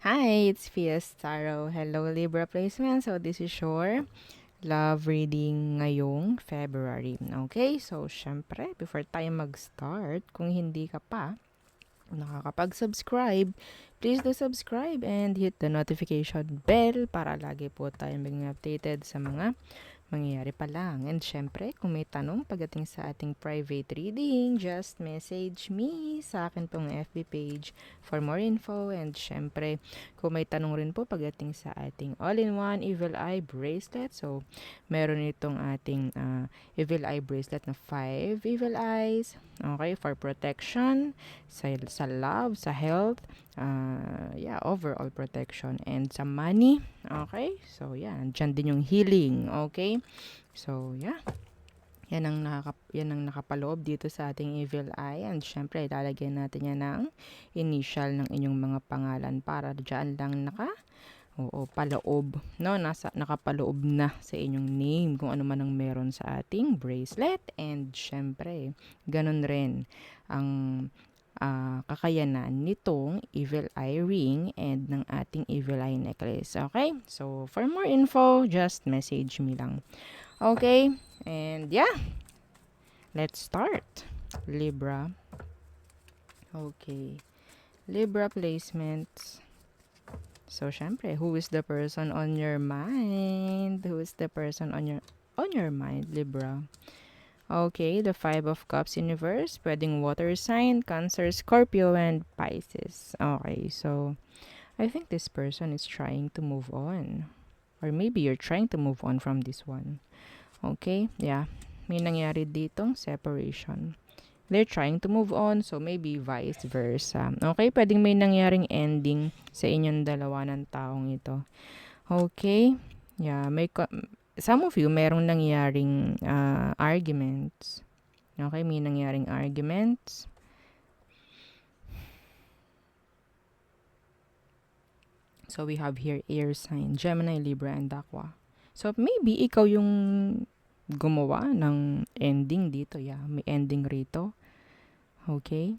Hi, it's Fiestaro. Hello, Libra placement. So, this is your love reading ngayong February. Okay, so syempre, before tayo mag-start, kung hindi ka pa nakakapag-subscribe, please do subscribe and hit the notification bell para lagi po tayo maging updated sa mga mangyayari pa lang. And syempre, kung may tanong pagdating sa ating private reading, just message me sa akin pong FB page for more info. And syempre, kung may tanong rin po pagdating sa ating all-in-one Evil Eye Bracelet. So, meron itong ating Evil Eye Bracelet na 5 Evil Eyes. Okay, for protection, sa love, sa health, overall protection, and sa money. Okay? So, yan. Diyan din yung healing. Okay? So, yeah. Yan ang nakapaloob dito sa ating Evil Eye. And syempre, ilalagyan natin yan ng initial ng inyong mga pangalan para dyan lang paloob. No? Nakapaloob na sa inyong name kung ano man ang meron sa ating bracelet. And syempre, ganun rin ang kakayanan nitong Evil Eye ring and ng ating Evil Eye necklace. Okay? So, for more info, just message me lang. Okay? And yeah, let's start. Libra. Okay. Libra placements. So, syempre, who is the person on your mind? Who is the person on your mind, Libra? Okay, the Five of Cups universe, pwedeng water sign, Cancer, Scorpio, and Pisces. Okay, so I think this person is trying to move on. Or maybe you're trying to move on from this one. Okay, yeah. May nangyari ditong separation. They're trying to move on, so maybe vice versa. Okay, pwedeng may nangyaring ending sa inyong dalawa ng taong ito. Okay, yeah, some of you, merong nangyaring arguments. Okay, may nangyaring arguments. So, we have here air sign, Gemini, Libra, and Aqua. So, maybe ikaw yung gumawa ng ending dito. Yeah, may ending rito. Okay.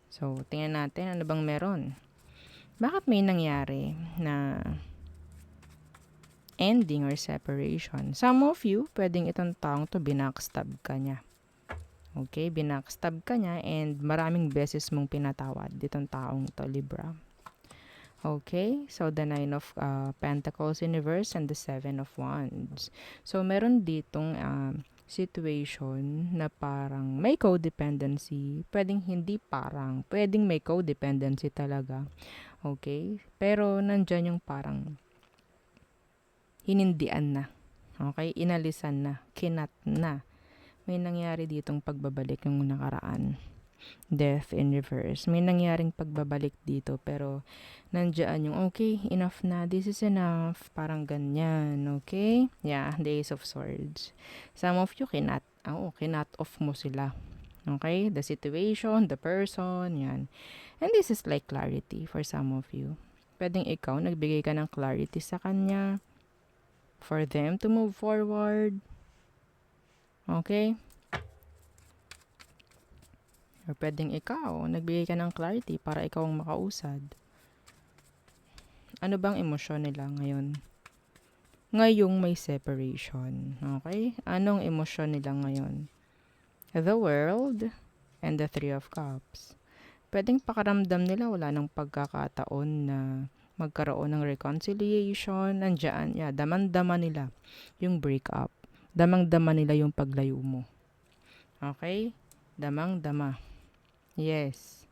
So, tingnan natin ano bang meron. Bakit may nangyari na ending or separation? Some of you, pwedeng itong taong to binackstab ka niya. Okay, binackstab ka niya and maraming beses mong pinatawad ditong taong to, Libra. Okay, so the Nine of Pentacles universe and the Seven of Wands. So, meron ditong situation na parang may codependency. Pwedeng hindi parang. Pwedeng may codependency talaga. Okay? Pero nandyan yung parang hinindian na. Okay? Inalisan na. Kinat na. May nangyari ditong pagbabalik yung nakaraan. Death in reverse. May nangyaring pagbabalik dito pero nandiyan yung okay, enough na. This is enough. Parang ganyan. Okay? Yeah, the Ace of Swords. Some of you kinat off mo sila. Okay? The situation, the person, yan. And this is like clarity for some of you. Pwedeng ikaw, nagbigay ka ng clarity sa kanya for them to move forward. Okay? Or pwedeng ikaw, nagbigay ka ng clarity para ikaw ang makausad. Ano bang emosyon nila ngayon? Ngayong may separation. Okay? Anong emosyon nila ngayon? The World and the Three of Cups. Pwedeng pakaramdam nila wala nang pagkakataon na magkaroon ng reconciliation. Nandiyan, yeah, damang-dama nila yung breakup. Damang-dama nila yung paglayo mo. Okay? Damang-dama. Yes.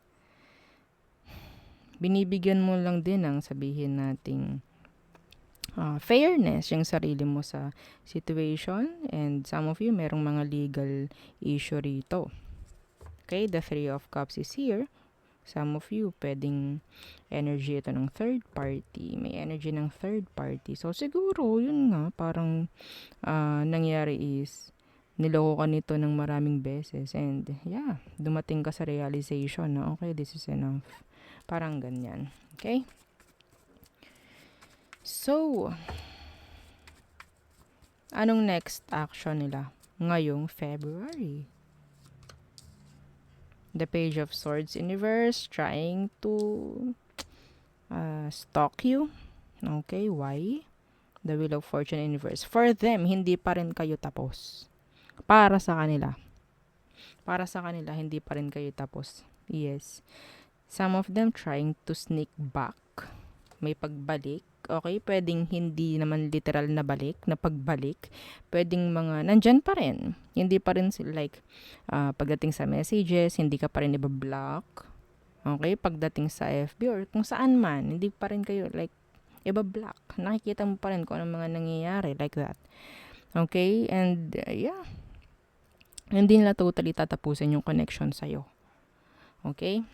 Binibigyan mo lang din ng sabihin nating fairness yung sarili mo sa situation. And some of you, merong mga legal issue rito. Okay? The Three of Cups is here. Some of you, pwedeng energy ito ng third party. May energy ng third party. So, siguro, yun nga, parang nangyari is, niloko ka nito ng maraming beses. And, yeah, dumating ka sa realization na, okay, this is enough. Parang ganyan. Okay? So, anong next action nila ngayong February? The Page of Swords universe trying to stalk you. Okay, why? The Wheel of Fortune Universe. For them, hindi pa rin kayo tapos. Para sa kanila. Para sa kanila, hindi pa rin kayo tapos. Yes. Some of them trying to sneak back. May pagbalik. Okay, pwedeng hindi naman literal na balik, na pagbalik. Pwedeng mga, nandyan pa rin. Hindi pa rin sila like, pagdating sa messages, hindi ka pa rin ibablock. Okay, pagdating sa FB or kung saan man, hindi pa rin kayo like, ibablock. Nakikita mo pa rin kung anong mga nangyayari like that. Okay, and yeah, hindi nila totally tatapusin yung connection sa'yo. Okay?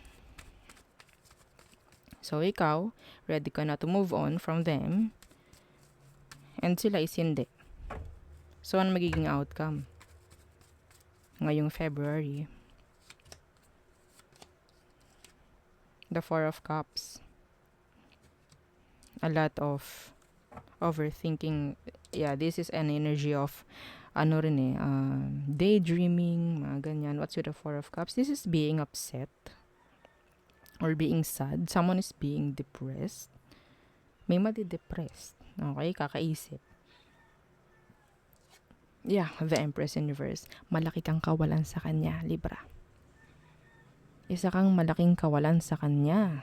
So, ikaw, ready ka na to move on from them. And sila is hindi. So, ano magiging outcome? Ngayong February. The Four of Cups. A lot of overthinking. Yeah, this is an energy of daydreaming, mga ganyan. What's with the Four of Cups? This is being upset or being sad. Someone is being depressed. May madi-depressed. Okay, kakaisip. Yeah, the Empress Universe. Malaki kang kawalan sa kanya, Libra. Isa kang malaking kawalan sa kanya.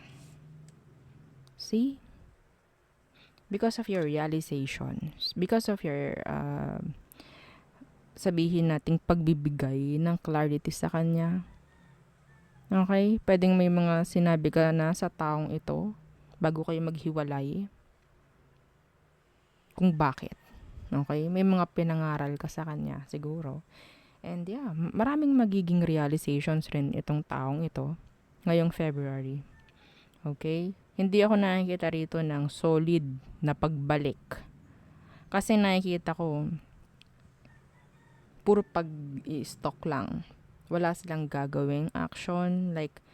See? Because of your realizations, because of your sabihin nating pagbibigay ng clarity sa kanya. Okay? Pwedeng may mga sinabi ka na sa taong ito bago kayo maghiwalay. Kung bakit. Okay? May mga pinangaral ka sa kanya siguro. And yeah, maraming magiging realizations rin itong taong ito ngayong February. Okay? Hindi ako nakikita rito ng solid na pagbalik. Kasi nakikita ko puro pag-i-stalk lang. Wala silang gagawing action, like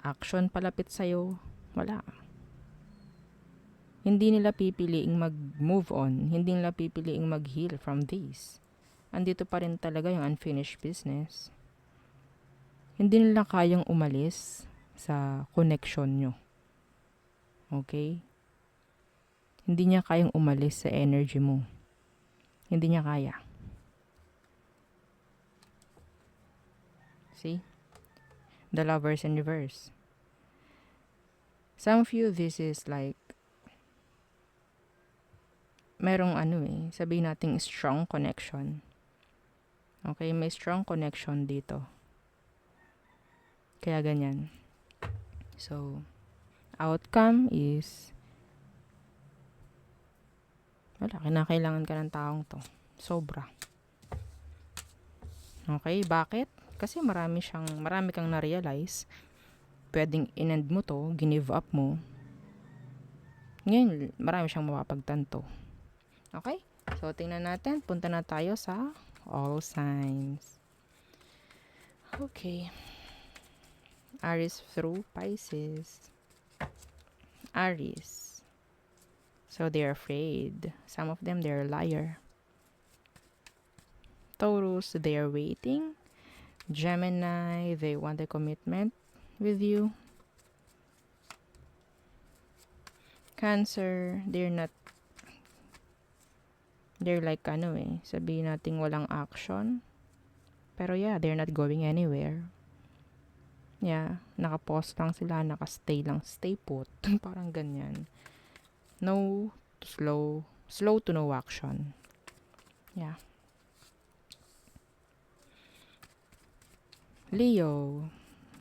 action palapit sa'yo. Wala. Hindi nila pipiliing mag-move on. Hindi nila pipiliing mag-heal from this. Andito pa rin talaga yung unfinished business. Hindi nila kayang umalis sa connection nyo. Okay? Hindi niya kayang umalis sa energy mo. Hindi niya kaya. See? The Lovers in Reverse. Some of you, this is like, merong sabihin nating strong connection. Okay, may strong connection dito. Kaya ganyan. So, outcome is, wala, kinakailangan ka ng taong to. Sobra. Okay, bakit? Kasi marami kang na-realize. Pwedeng in-end mo to, give up mo. Ngayon, marami siyang mapapagtanto. Okay? So, tingnan natin. Punta na tayo sa all signs. Okay. Aries through Pisces. Aries. So, they're afraid. Some of them, they're a liar. Taurus, they're waiting. Gemini, they want a commitment with you. Cancer, they're like sabihin nating walang action. Pero yeah, they're not going anywhere. Yeah, naka-pause lang sila, naka-stay lang, stay put. Parang ganyan. No to slow to no action. Yeah. Leo.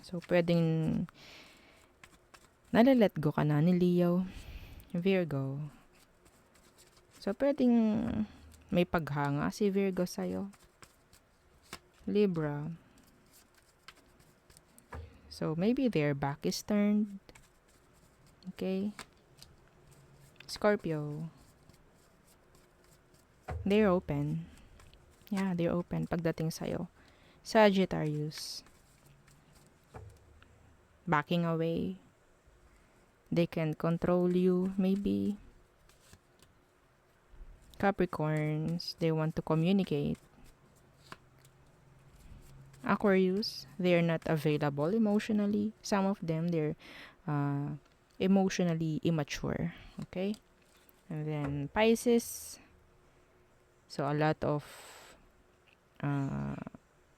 So, pwedeng nalalet go ka na ni Leo. Virgo. So, pwedeng may paghanga si Virgo sa'yo. Libra. So, maybe their back is turned. Okay? Scorpio. They're open. Yeah, they're open pagdating sa'yo. Sagittarius. Backing away. They can control you, maybe. Capricorns, they want to communicate. Aquarius, they're not available emotionally. Some of them, they're emotionally immature. Okay? And then Pisces, so a lot of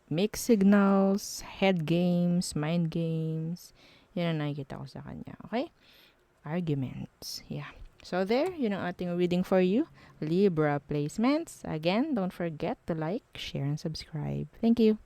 mixed signals, head games, mind games. Yan ang nakikita ko sa kanya. Okay? Arguments. Yeah. So there, yun ang ating reading for you. Libra placements. Again, don't forget to like, share, and subscribe. Thank you.